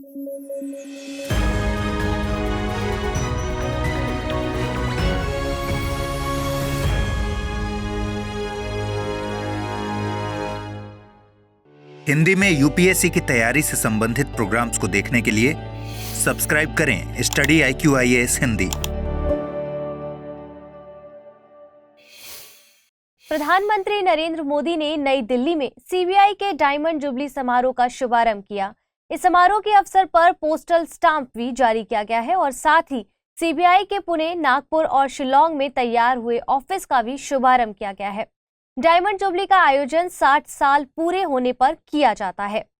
हिंदी में यूपीएससी की तैयारी से संबंधित प्रोग्राम्स को देखने के लिए सब्सक्राइब करें स्टडी IQ-IAS हिंदी। प्रधानमंत्री नरेंद्र मोदी ने नई दिल्ली में सीबीआई के डायमंड जुबली समारोह का शुभारंभ किया। इस समारोह के अवसर पर पोस्टल स्टाम्प भी जारी किया गया है और साथ ही सीबीआई के पुणे, नागपुर और शिलांग में तैयार हुए ऑफिस का भी शुभारंभ किया गया है। डायमंड जुबली का आयोजन 60 साल पूरे होने पर किया जाता है।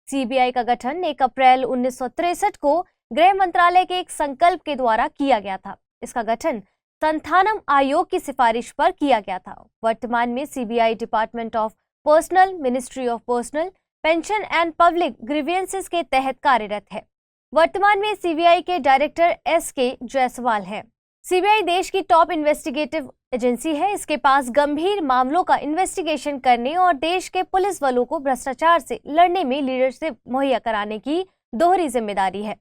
सीबीआई का गठन 1 अप्रैल 1963 को गृह मंत्रालय के एक संकल्प के द्वारा किया गया था। इसका गठन संथानम आयोग की सिफारिश पर किया गया था। वर्तमान में CBI department of personal, ministry of personal, pension and public grievances के तहत कार्यरत है। वर्तमान में सीबीआई के डायरेक्टर SK जायसवाल हैं। सीबीआई देश की टॉप इन्वेस्टिगेटिव एजेंसी है। इसके पास गंभीर मामलों का इन्वेस्टिगेशन करने और देश के पुलिस बलों को भ्रष्टाचार से लड़ने में लीडरशिप मुहैया कराने की दोहरी जिम्मेदारी है।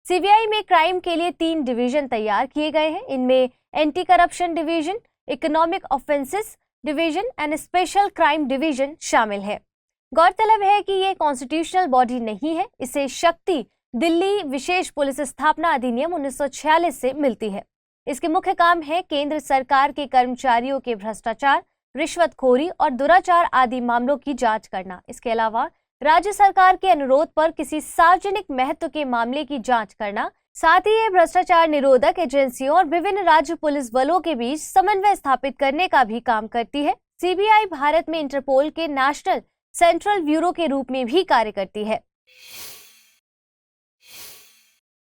सीबीआई में क्राइम के लिए 3 डिवीजन तैयार किए गए हैं। इनमें anti corruption division, economic offences division and special crime division शामिल है। गौरतलब है कि ये कॉन्स्टिट्यूशनल बॉडी नहीं है। इसे शक्ति दिल्ली विशेष पुलिस स्थापना अधिनियम 1946 से मिलती है। इसके मुख्य काम है केंद्र सरकार के कर्मचारियों के भ्रष्टाचार, रिश्वतखोरी और दुराचार आदि मामलों की जांच करना। इसके अलावा राज्य सरकार के अनुरोध पर किसी सार्वजनिक महत्व के मामले की जांच करना। साथ ही ये भ्रष्टाचार निरोधक एजेंसियों और विभिन्न राज्य पुलिस बलों के बीच समन्वय स्थापित करने का भी काम करती है। सीबीआई भारत में इंटरपोल के नेशनल सेंट्रल ब्यूरो के रूप में भी कार्य करती है।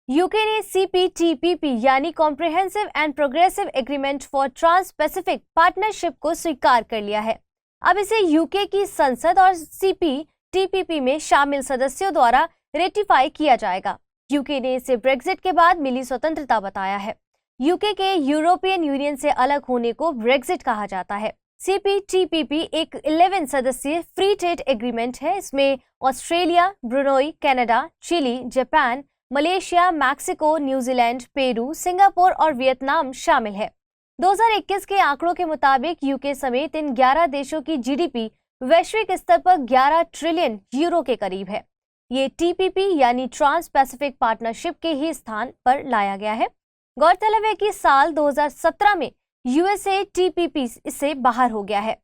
यूके ने CPTPP यानी comprehensive and progressive agreement for trans Pacific partnership को स्वीकार कर लिया है। अब इसे यूके की संसद और CPTPP में शामिल सदस्यों द्वारा रेटिफाई किया जाएगा। यूके ने इसे ब्रेक्जिट के बाद मिली स्वतंत्रता बताया है। यूके के यूरोपियन यूनियन से अलग होने को ब्रेक्जिट कहा जाता है। CPTPP एक 11 सदस्यीय फ्री ट्रेड एग्रीमेंट है। इसमें Australia, Brunei, Canada, Chile, Japan, Malaysia, Mexico, New Zealand, Peru, Singapore और वियतनाम शामिल है। 2021 के आंकड़ों के मुताबिक यूके समेत इन 11 देशों की GDP वैश्विक स्तर पर 11 ट्रिलियन यूरो के करीब है। ये TPP यानी ट्रांस पैसिफिक पार्टनरशिप के ही स्थान पर लाया गया है। गौरतलब है कि साल 2017 में USA TPP इससे बाहर हो गया है।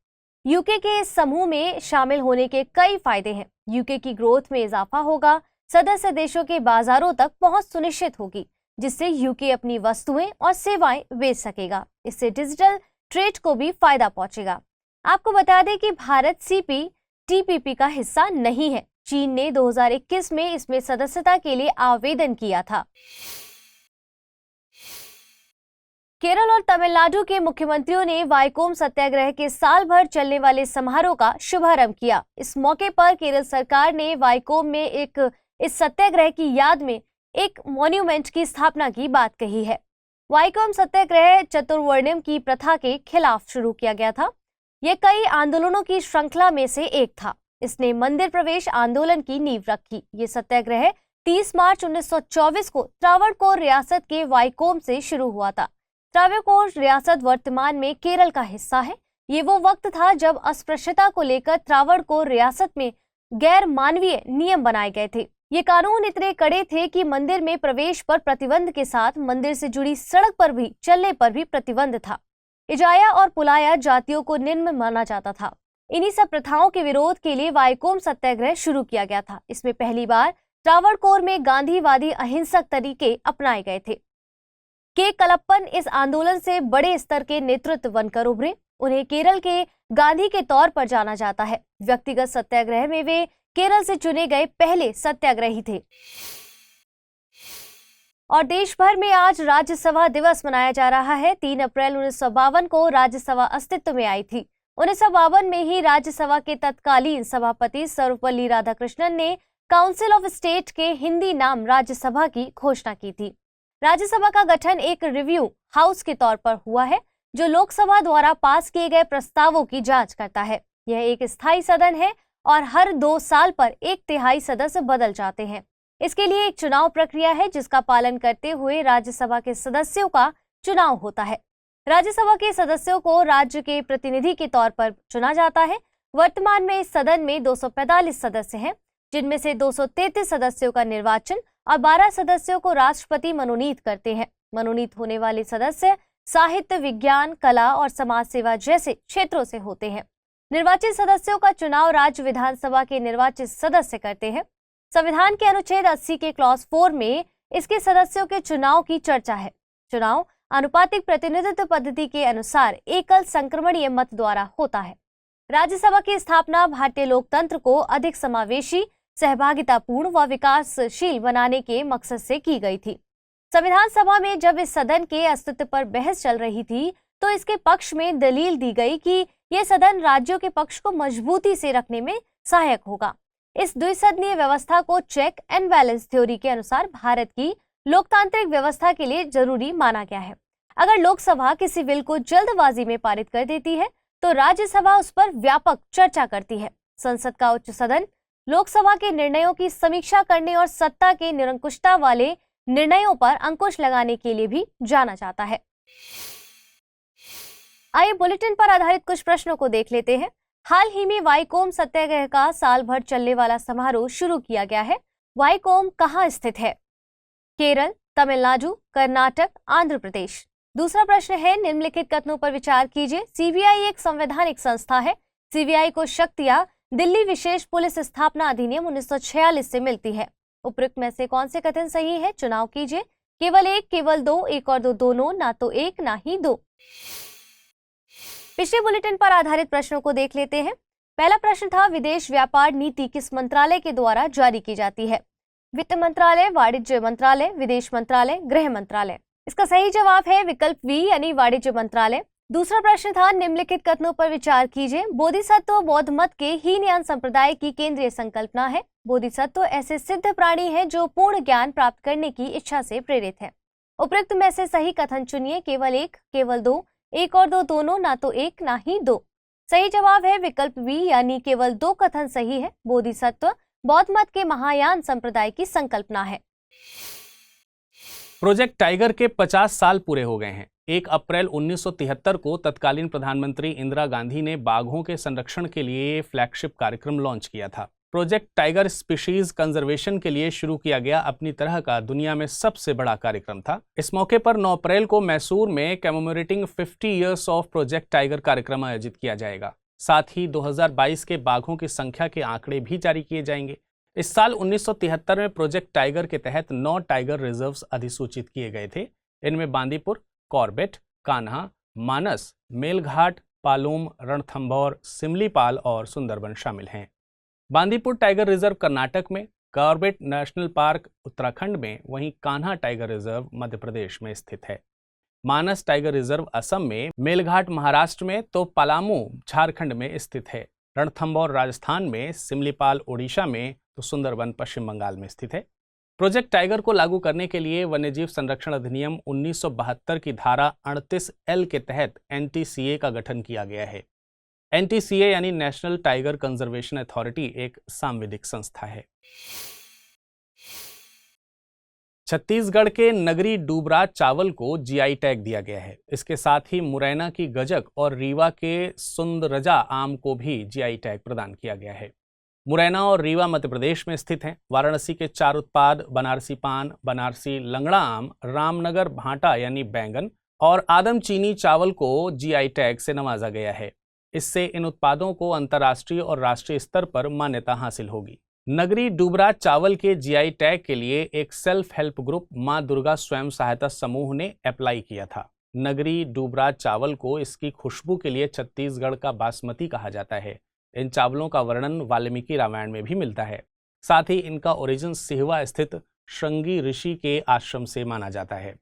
यूके के इस समूह में शामिल होने के कई फायदे हैं। यूके की ग्रोथ में इजाफा होगा, सदस्य देशों के बाजारों तक पहुंच सुनिश्चित होगी, जिससे यूके अपनी वस्तुएं और सेवाएं बेच सकेगा। इससे डिजिटल ट्रेड को भी फायदा पहुंचेगा। आपको बता दें कि भारत CPTPP का हिस्सा नहीं है। चीन ने 2021 में इसमें सदस्यता के लिए आवेदन किया था। केरल और तमिलनाडु के मुख्यमंत्रियों ने वाइकोम सत्याग्रह के साल भर चलने वाले समारोह का शुभारंभ किया। इस मौके पर केरल सरकार ने वाइकोम में इस सत्याग्रह की याद में एक मॉन्यूमेंट की स्थापना की बात कही है। वाइकोम सत्याग्रह चतुर्वर्ण्यम की प्रथा के खिलाफ शुरू किया गया था। यह कई आंदोलनों की श्रृंखला में से एक था। इसने मंदिर प्रवेश आंदोलन की नींव रखी। ये सत्याग्रह 30 मार्च 1924 को त्रावणकोर रियासत के वाइकोम से शुरू हुआ था। त्रावणकोर रियासत वर्तमान में केरल का हिस्सा है। ये वो वक्त था जब अस्पृश्यता को लेकर त्रावणकोर रियासत में गैर मानवीय नियम बनाए गए थे। ये कानून इतने कड़े थे कि मंदिर में प्रवेश पर प्रतिबंध के साथ मंदिर से जुड़ी सड़क पर भी चलने पर भी प्रतिबंध था। इजाया और पुलाया जातियों को निम्न माना जाता था। इन्हीं सब प्रथाओं के विरोध के लिए वाइकोम सत्याग्रह शुरू किया गया था। इसमें पहली बार त्रावणकोर में गांधीवादी अहिंसक तरीके अपनाए गए थे। के कलप्पन इस आंदोलन से बड़े स्तर के नेतृत्व बनकर उभरे। उन्हें केरल के गांधी के तौर पर जाना जाता है। व्यक्तिगत सत्याग्रह में वे केरल से चुने गए पहले सत्याग्रही थे। और देश भर में आज राज्यसभा दिवस मनाया जा रहा है। 3 अप्रैल 1952 को राज्यसभा अस्तित्व में आई थी। 1952 में ही राज्यसभा के तत्कालीन सभापति सर्वपल्ली राधाकृष्णन ने काउंसिल ऑफ स्टेट के हिंदी नाम राज्यसभा की घोषणा की थी। राज्यसभा का गठन एक रिव्यू हाउस के तौर पर हुआ है, जो लोकसभा द्वारा पास किए गए प्रस्तावों की जांच करता है। यह एक स्थायी सदन है और हर 2 साल पर 1/3 सदस्य बदल जाते हैं। इसके लिए एक चुनाव प्रक्रिया है जिसका पालन करते हुए राज्यसभा के सदस्यों का चुनाव होता है। राज्यसभा के सदस्यों को राज्य के प्रतिनिधि के तौर पर चुना जाता है। वर्तमान में इस सदन में 245 सदस्य हैं, जिनमें से 233 सदस्यों का निर्वाचन और 12 सदस्यों को राष्ट्रपति मनोनीत करते हैं। मनोनीत होने वाले सदस्य साहित्य, विज्ञान, कला और समाज सेवा जैसे क्षेत्रों से होते हैं। निर्वाचित सदस्यों का चुनाव राज्य विधानसभा के निर्वाचित सदस्य करते हैं। संविधान के अनुच्छेद 80 के क्लॉज 4 में इसके सदस्यों के चुनाव की चर्चा है। चुनाव आनुपातिक प्रतिनिधित्व पद्धति के अनुसार एकल संक्रमणीय मत द्वारा होता है। राज्यसभा की स्थापना भारतीय लोकतंत्र को अधिक समावेशी, सहभागितापूर्ण व विकासशील बनाने के मकसद से की गई थी। संविधान सभा में जब इस सदन के अस्तित्व पर बहस चल रही थी तो इसके पक्ष में दलील दी गई कि यह सदन राज्यों के पक्ष को मजबूती से रखने में सहायक होगा। इस द्विसदनीय व्यवस्था को चेक एंड बैलेंस थ्योरी के अनुसार भारत की लोकतांत्रिक व्यवस्था के लिए जरूरी माना गया है। अगर लोकसभा किसी बिल को जल्दबाजी में पारित कर देती है तो राज्यसभा उस पर व्यापक चर्चा करती है। संसद का उच्च सदन लोकसभा के निर्णयों की समीक्षा करने और सत्ता के निरंकुशता वाले निर्णयों पर अंकुश लगाने के लिए भी जाना जाता है। आइए बुलेटिन पर आधारित कुछ प्रश्नों को देख लेते हैं। हाल ही में वाईकोम सत्याग्रह का साल भर चलने वाला समारोह शुरू किया गया है। वाईकोम कहाँ स्थित है? केरल, तमिलनाडु, कर्नाटक, आंध्र प्रदेश। दूसरा प्रश्न है, निम्नलिखित कथनों पर विचार कीजिए। सीबीआई एक संवैधानिक संस्था है। सीबीआई को शक्तियां दिल्ली विशेष पुलिस स्थापना अधिनियम 1946 से मिलती है। उपयुक्त में से कौन से कथन सही है? चुनाव कीजिए। केवल एक, केवल दो, एक और दो दोनों, ना तो एक ना ही दो। पिछले बुलेटिन पर आधारित प्रश्नों को देख लेते हैं। पहला प्रश्न था, विदेश व्यापार नीति किस मंत्रालय के द्वारा जारी की जाती है? वित्त मंत्रालय, वाणिज्य मंत्रालय, विदेश मंत्रालय, गृह मंत्रालय। इसका सही जवाब है विकल्प वी यानी वाणिज्य मंत्रालय। दूसरा प्रश्न था, निम्नलिखित कथनों पर विचार कीजिए। बोधिसत्व बौद्ध मत के हीनयान संप्रदाय की केंद्रीय संकल्पना है। बोधिसत्व ऐसे सिद्ध प्राणी है जो पूर्ण ज्ञान प्राप्त करने की इच्छा से प्रेरित है। उपयुक्त में से सही कथन चुनिए। केवल एक, केवल दो, एक और दो दोनों, ना तो एक ना ही दो। सही जवाब है विकल्प वी यानी केवल दो कथन सही है। बोधिसत्व बौद्ध मत के महायान संप्रदाय की संकल्पना है। प्रोजेक्ट टाइगर के 50 साल पूरे हो गए हैं। 1 अप्रैल 1973 को तत्कालीन प्रधानमंत्री इंदिरा गांधी ने बाघों के संरक्षण के लिए फ्लैगशिप कार्यक्रम लॉन्च किया था। प्रोजेक्ट टाइगर स्पीशीज कंजर्वेशन के लिए शुरू किया गया अपनी तरह का दुनिया में सबसे बड़ा कार्यक्रम था। इस मौके पर 9 अप्रैल को मैसूर में commemorating 50 years of project tiger कार्यक्रम आयोजित किया जाएगा। साथ ही 2022 के बाघों की संख्या के आंकड़े भी जारी किए जाएंगे। इस साल 1973 में प्रोजेक्ट टाइगर के तहत 9 टाइगर रिजर्व्स अधिसूचित किए गए थे। इनमें बांदीपुर, कॉर्बेट, कान्हा, मानस, मेलघाट, पालोम, रणथंभौर, सिमलीपाल और सुंदरबन शामिल हैं। बांदीपुर टाइगर रिजर्व कर्नाटक में, कॉर्बेट नेशनल पार्क उत्तराखंड में, वहीं कान्हा टाइगर रिजर्व मध्य प्रदेश में स्थित है। मानस टाइगर रिजर्व असम में, मेलघाट महाराष्ट्र में तो पलामू झारखंड में स्थित है। रणथंभौर राजस्थान में, सिमलीपाल ओडिशा में तो सुंदरबन पश्चिम बंगाल में स्थित है। प्रोजेक्ट टाइगर को लागू करने के लिए वन्यजीव संरक्षण अधिनियम 1972 की धारा 38L के तहत NTCA का गठन किया गया है। NTCA यानी नेशनल टाइगर कंजर्वेशन अथॉरिटी एक सांविधिक संस्था है। छत्तीसगढ़ के नगरी डूबराज चावल को GI टैग दिया गया है। इसके साथ ही मुरैना की गजक और रीवा के सुंदरजा आम को भी GI टैग प्रदान किया गया है। मुरैना और रीवा मध्य प्रदेश में स्थित हैं। वाराणसी के 4 उत्पाद बनारसी पान, बनारसी लंगड़ा आम, रामनगर भांटा यानी बैंगन और आदम चीनी चावल को GI टैग से नवाजा गया है। इससे इन उत्पादों को अंतर्राष्ट्रीय और राष्ट्रीय स्तर पर मान्यता हासिल होगी। नगरी डूबराज चावल के GI टैग के लिए एक सेल्फ हेल्प ग्रुप मां दुर्गा स्वयं सहायता समूह ने अप्लाई किया था। नगरी डूबराज चावल को इसकी खुशबू के लिए छत्तीसगढ़ का बासमती कहा जाता है। इन चावलों का वर्णन वाल्मीकि रामायण में भी मिलता है। साथ ही इनका ओरिजिन सिहवा स्थित श्रृंगी ऋषि के आश्रम से माना जाता है।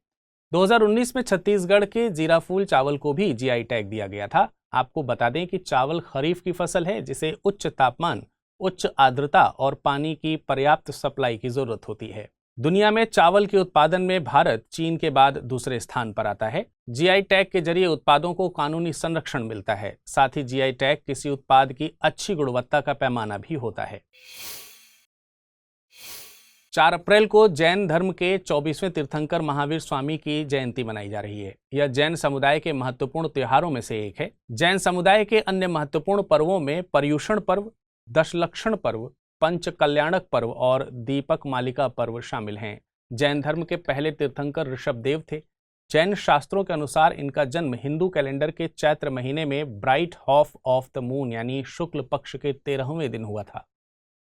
2019 में छत्तीसगढ़ के जीराफूल चावल को भी GI टैग दिया गया था। आपको बता दें कि चावल खरीफ की फसल है जिसे उच्च तापमान, उच्च आर्द्रता और पानी की पर्याप्त सप्लाई की जरूरत होती है। दुनिया में चावल के उत्पादन में भारत चीन के बाद दूसरे स्थान पर आता है। GI टैग के जरिए उत्पादों को कानूनी संरक्षण मिलता है। साथ ही GI टैग किसी उत्पाद की अच्छी गुणवत्ता का पैमाना भी होता है। 4 अप्रैल को जैन धर्म के 24वें तीर्थंकर महावीर स्वामी की जयंती मनाई जा रही है। यह जैन समुदाय के महत्वपूर्ण त्योहारों में से एक है। जैन समुदाय के अन्य महत्वपूर्ण पर्वों में पर्युषण पर्व, दशलक्षण पर्व, पंच कल्याणक पर्व और दीपक मालिका पर्व शामिल हैं। जैन धर्म के पहले तीर्थंकर ऋषभदेव थे। जैन शास्त्रों के अनुसार इनका जन्म हिंदू कैलेंडर के चैत्र महीने में bright half of the moon यानी शुक्ल पक्ष के 13वें दिन हुआ था।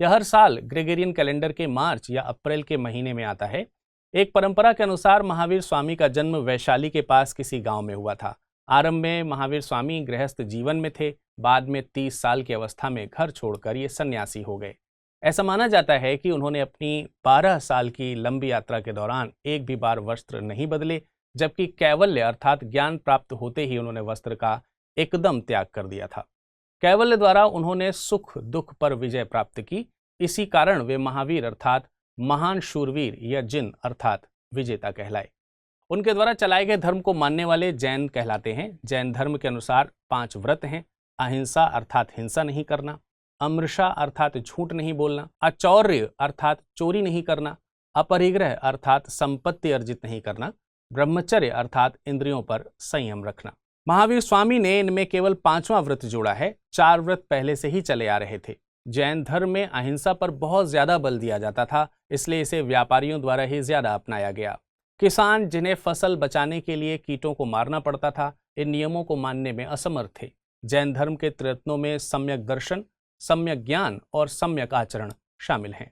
यह हर साल ग्रेगोरियन कैलेंडर के मार्च या अप्रैल के महीने में आता है। एक परंपरा के अनुसार महावीर स्वामी का जन्म वैशाली के पास किसी गांव में हुआ था। आरंभ में महावीर स्वामी गृहस्थ जीवन में थे। बाद में 30 साल की अवस्था में घर छोड़कर ये सन्यासी हो गए। ऐसा माना जाता है कि उन्होंने अपनी 12 साल की लंबी यात्रा के दौरान एक भी बार वस्त्र नहीं बदले, जबकि कैवल्य अर्थात ज्ञान प्राप्त होते ही उन्होंने वस्त्र का एकदम त्याग कर दिया था। कैवल्य द्वारा उन्होंने सुख दुख पर विजय प्राप्त की। इसी कारण वे महावीर अर्थात महान शूरवीर या जिन अर्थात विजेता कहलाए। उनके द्वारा चलाए गए धर्म को मानने वाले जैन कहलाते हैं। जैन धर्म के अनुसार 5 व्रत हैं। अहिंसा अर्थात हिंसा नहीं करना, अमृषा अर्थात झूठ नहीं बोलना, अचौर्य अर्थात चोरी नहीं करना, अपरिग्रह अर्थात संपत्ति अर्जित नहीं करना, ब्रह्मचर्य अर्थात इंद्रियों पर संयम रखना। महावीर स्वामी ने इनमें केवल 5वां व्रत जोड़ा है। 4 व्रत पहले से ही चले आ रहे थे। जैन धर्म में अहिंसा पर बहुत ज्यादा बल दिया जाता था, इसलिए इसे व्यापारियों द्वारा ही ज्यादा अपनाया गया। किसान जिन्हें फसल बचाने के लिए कीटों को मारना पड़ता था, इन नियमों को मानने में असमर्थ थे। जैन धर्म के त्रिरत्नों में सम्यक दर्शन, सम्यक ज्ञान और सम्यक आचरण शामिल हैं।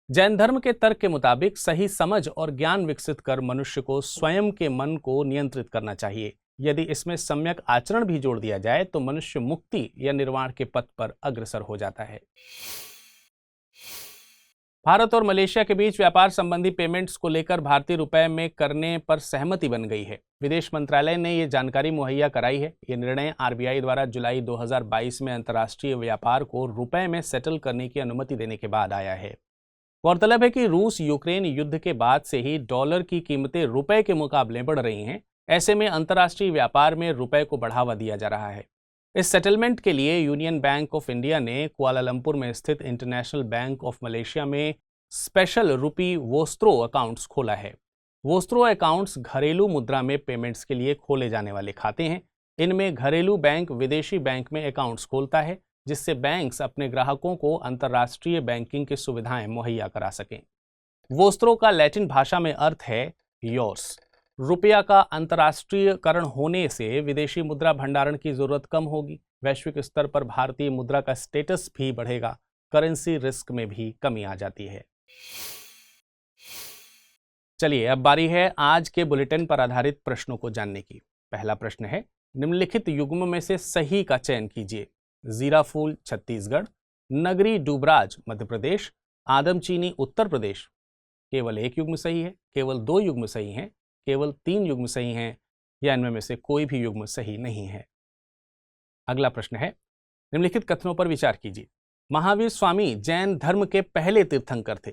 जैन धर्म के तर्क के मुताबिक सही समझ और ज्ञान विकसित कर मनुष्य को स्वयं के मन को नियंत्रित करना चाहिए। यदि इसमें सम्यक आचरण भी जोड़ दिया जाए तो मनुष्य मुक्ति या निर्वाण के पथ पर अग्रसर हो जाता है। भारत और मलेशिया के बीच व्यापार संबंधी पेमेंट्स को लेकर भारतीय रुपए में करने पर सहमति बन गई है। विदेश मंत्रालय ने ये जानकारी मुहैया कराई है। ये निर्णय आरबीआई द्वारा जुलाई 2022 में अंतर्राष्ट्रीय व्यापार को रुपए में सेटल करने की अनुमति देने के बाद आया है। गौरतलब है कि रूस यूक्रेन युद्ध के बाद से ही डॉलर की कीमतें रुपए के मुकाबले बढ़ रही हैं। ऐसे में अंतर्राष्ट्रीय व्यापार में रुपए को बढ़ावा दिया जा रहा है। इस सेटलमेंट के लिए यूनियन बैंक ऑफ इंडिया ने कुआलालंपुर में स्थित इंटरनेशनल बैंक ऑफ मलेशिया में स्पेशल रुपी वोस्त्रो अकाउंट्स खोला है। वोस्त्रो अकाउंट्स घरेलू मुद्रा में पेमेंट्स के लिए खोले जाने वाले खाते हैं। इनमें घरेलू बैंक विदेशी बैंक में अकाउंट्स खोलता है, जिससे बैंक्स अपने ग्राहकों को अंतर्राष्ट्रीय बैंकिंग की सुविधाएं मुहैया करा सकें। वोस्त्रो का लैटिन भाषा में अर्थ है योर्स। रुपया का अंतर्राष्ट्रीयकरण होने से विदेशी मुद्रा भंडारण की जरूरत कम होगी। वैश्विक स्तर पर भारतीय मुद्रा का स्टेटस भी बढ़ेगा। करेंसी रिस्क में भी कमी आ जाती है। चलिए अब बारी है आज के बुलेटिन पर आधारित प्रश्नों को जानने की। पहला प्रश्न है, निम्नलिखित युग्म में से सही का चयन कीजिए। जीराफूल छत्तीसगढ़, नगरी डुबराज मध्य प्रदेश, आदमचीनी उत्तर प्रदेश। केवल एक युग्म सही है, केवल 2 युग्म सही हैं, केवल 3 युग्म सही हैं या इनमें में से कोई भी युग्म सही नहीं है। अगला प्रश्न है, निम्नलिखित कथनों पर विचार कीजिए। महावीर स्वामी जैन धर्म के पहले तीर्थंकर थे।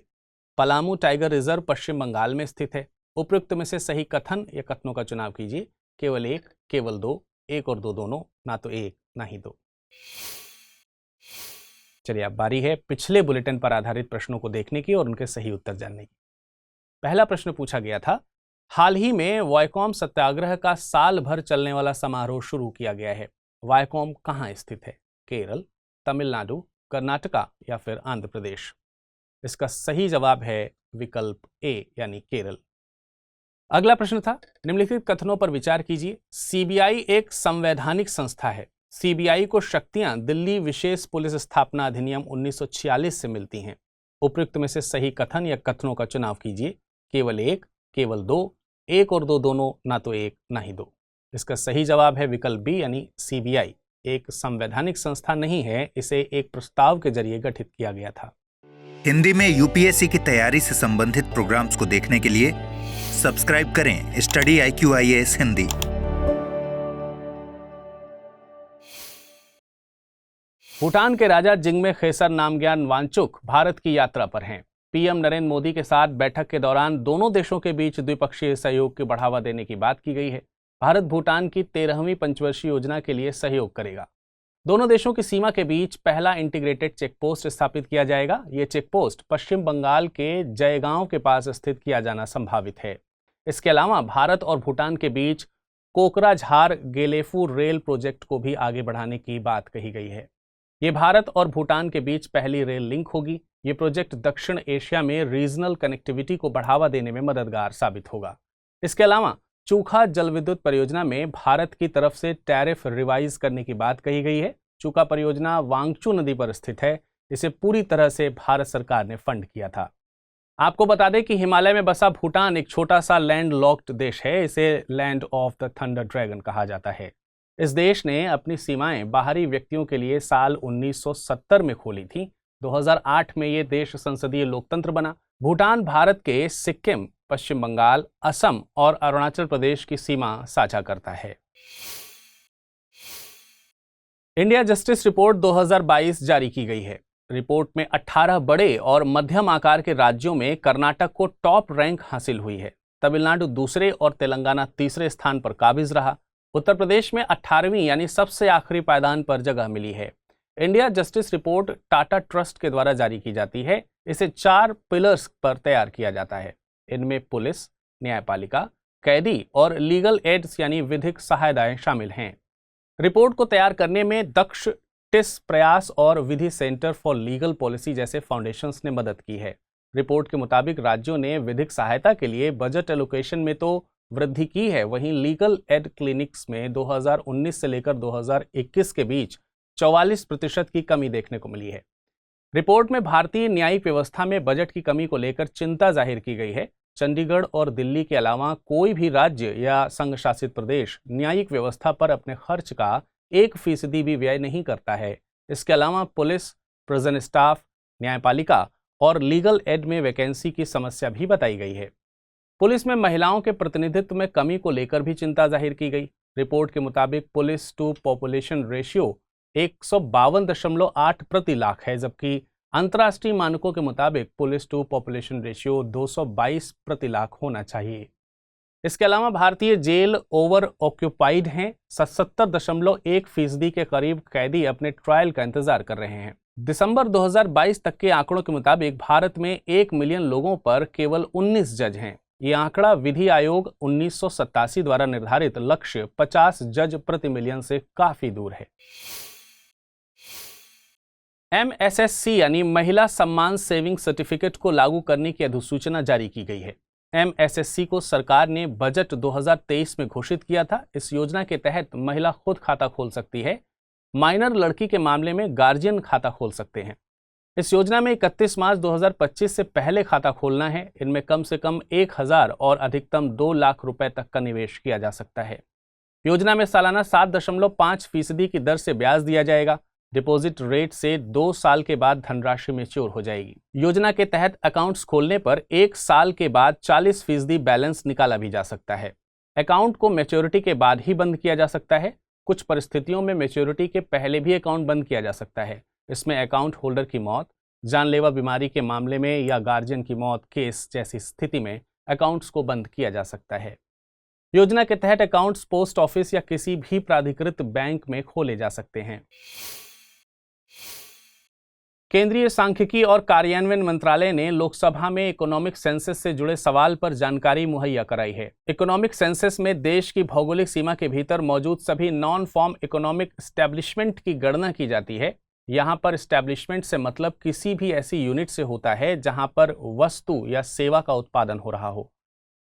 पलामू टाइगर रिजर्व पश्चिम बंगाल में स्थित है। उपयुक्त में से सही कथन या कथनों का चुनाव कीजिए। केवल 1, केवल 2, 1 और 2 दोनों, ना तो 1 ना ही 2। चलिए अब बारी है पिछले बुलेटिन पर आधारित प्रश्नों को देखने की और उनके सही उत्तर जानने की। पहला प्रश्न पूछा गया था, हाल ही में वायकॉम सत्याग्रह का साल भर चलने वाला समारोह शुरू किया गया है। वायकॉम कहाँ स्थित है? केरल, तमिलनाडु, कर्नाटका या फिर आंध्र प्रदेश? इसका सही जवाब है विकल्प ए यानी केरल। अगला प्रश्न था, निम्नलिखित कथनों पर विचार कीजिए। सीबीआई एक संवैधानिक संस्था है। सीबीआई को शक्तियां दिल्ली विशेष पुलिस स्थापना अधिनियम 1946 से मिलती हैं। उपयुक्त में से सही कथन या कथनों का चुनाव कीजिए। केवल 1, केवल 2, 1 और 2 दोनों, ना तो 1 ना ही 2। इसका सही जवाब है विकल्प बी यानी सीबीआई एक संवैधानिक संस्था नहीं है, इसे एक प्रस्ताव के जरिए गठित किया गया था। हिंदी में यूपीएससी की तैयारी से संबंधित प्रोग्राम्स को देखने के लिए सब्सक्राइब करें स्टडी IQIAS हिंदी। भूटान के राजा जिग्मे खेसर नामग्याल वांगचुक भारत की यात्रा पर हैं। पीएम नरेंद्र मोदी के साथ बैठक के दौरान दोनों देशों के बीच द्विपक्षीय सहयोग को बढ़ावा देने की बात की गई है। भारत भूटान की 13वीं पंचवर्षीय योजना के लिए सहयोग करेगा। दोनों देशों की सीमा के बीच पहला इंटीग्रेटेड चेकपोस्ट स्थापित किया जाएगा। ये चेकपोस्ट पश्चिम बंगाल के जयगांव के पास स्थित किया जाना संभावित है। इसके अलावा भारत और भूटान के बीच कोकराझार गेलेफू रेल प्रोजेक्ट को भी आगे बढ़ाने की बात कही गई है। ये भारत और भूटान के बीच पहली रेल लिंक होगी। ये प्रोजेक्ट दक्षिण एशिया में रीजनल कनेक्टिविटी को बढ़ावा देने में मददगार साबित होगा। इसके अलावा चूखा जलविद्युत परियोजना में भारत की तरफ से टैरिफ रिवाइज करने की बात कही गई है। चूका परियोजना वांगचू नदी पर स्थित है। इसे पूरी तरह से भारत सरकार ने फंड किया था। आपको बता दें कि हिमालय में बसा भूटान एक छोटा सा लैंड लॉक्ड देश है। इसे land of the thunder dragon कहा जाता है। इस देश ने अपनी सीमाएं बाहरी व्यक्तियों के लिए साल 1970 में खोली थी। 2008 में ये देश संसदीय लोकतंत्र बना। भूटान भारत के सिक्किम, पश्चिम बंगाल, असम और अरुणाचल प्रदेश की सीमा साझा करता है। इंडिया जस्टिस रिपोर्ट 2022 जारी की गई है। रिपोर्ट में 18 बड़े और मध्यम आकार के राज्यों में कर्नाटक को टॉप रैंक हासिल हुई है। तमिलनाडु दूसरे और तेलंगाना तीसरे स्थान पर काबिज रहा। उत्तर प्रदेश में 18वीं यानी सबसे आखिरी पायदान पर जगह मिली है। India justice report Tata trust के द्वारा जारी की जाती है। इसे 4 पिलर्स पर तैयार किया जाता है। इनमें पुलिस, न्यायपालिका, कैदी और लीगल एड्स यानी विधिक सहायताएं शामिल हैं। रिपोर्ट को तैयार करने में दक्ष, टिस प्रयास और विधि सेंटर फॉर लीगल पॉलिसी जैसे फाउंडेशंस ने मदद की है। रिपोर्ट के मुताबिक राज्यों ने विधिक सहायता के लिए बजट एलोकेशन में तो वृद्धि की है, वहीं लीगल एड क्लिनिक्स में 2019 से लेकर 2021 के बीच 44% की कमी देखने को मिली है। रिपोर्ट में भारतीय न्यायिक व्यवस्था में बजट की कमी को लेकर चिंता जाहिर की गई है। चंडीगढ़ और दिल्ली के अलावा कोई भी राज्य या संघ शासित प्रदेश न्यायिक व्यवस्था पर अपने खर्च का 1% भी व्यय नहीं करता है। इसके अलावा पुलिस, प्रिजन स्टाफ, न्यायपालिका और लीगल एड में वैकेंसी की समस्या भी बताई गई है। पुलिस में महिलाओं के प्रतिनिधित्व में कमी को लेकर भी चिंता जाहिर की गई। रिपोर्ट के मुताबिक पुलिस टू पॉपुलेशन रेशियो 152.8 प्रति लाख है, जबकि अंतर्राष्ट्रीय मानकों के मुताबिक पुलिस टू पॉपुलेशन रेशियो 222 प्रति लाख होना चाहिए। इसके अलावा भारतीय जेल ओवर ऑक्यूपाइड हैं। 77.1% के करीब कैदी अपने ट्रायल का इंतजार कर रहे हैं। दिसंबर 2022 तक के आंकड़ों के मुताबिक भारत में 1 मिलियन लोगों पर केवल 19 जज हैं। ये आंकड़ा विधि आयोग 1987 द्वारा निर्धारित लक्ष्य 50 जज प्रति मिलियन से काफी दूर है। MSSC यानी महिला सम्मान सेविंग सर्टिफिकेट को लागू करने की अधिसूचना जारी की गई है। MSSC को सरकार ने बजट 2023 में घोषित किया था। इस योजना के तहत महिला खुद खाता खोल सकती है। माइनर लड़की के मामले में गार्जियन खाता खोल सकते हैं। इस योजना में 31 मार्च 2025 से पहले खाता खोलना है। इनमें कम से कम 1000 और अधिकतम 2 लाख रुपए तक का निवेश किया जा सकता है। योजना में सालाना 7.5% की दर से ब्याज दिया जाएगा। डिपॉजिट रेट से 2 साल के बाद धनराशि मैच्योर हो जाएगी। योजना के तहत अकाउंट्स खोलने पर 1 साल के बाद 40% बैलेंस निकाला भी जा सकता है। अकाउंट को मैच्योरिटी के बाद ही बंद किया जा सकता है। कुछ परिस्थितियों में मैच्योरिटी के पहले भी अकाउंट बंद किया जा सकता है। इसमें अकाउंट होल्डर की मौत, जानलेवा बीमारी के मामले में या गार्जियन की मौत केस जैसी स्थिति में अकाउंट्स को बंद किया जा सकता है। योजना के तहत अकाउंट्स पोस्ट ऑफिस या किसी भी प्राधिकृत बैंक में खोले जा सकते हैं। केंद्रीय सांख्यिकी और कार्यान्वयन मंत्रालय ने लोकसभा में इकोनॉमिक सेंसस से जुड़े सवाल पर जानकारी मुहैया कराई है। इकोनॉमिक सेंसस में देश की भौगोलिक सीमा के भीतर मौजूद सभी नॉन फॉर्म इकोनॉमिक एस्टेब्लिशमेंट की गणना की जाती है। यहाँ पर एस्टेब्लिशमेंट से मतलब किसी भी ऐसी यूनिट से होता है जहाँ पर वस्तु या सेवा का उत्पादन हो रहा हो।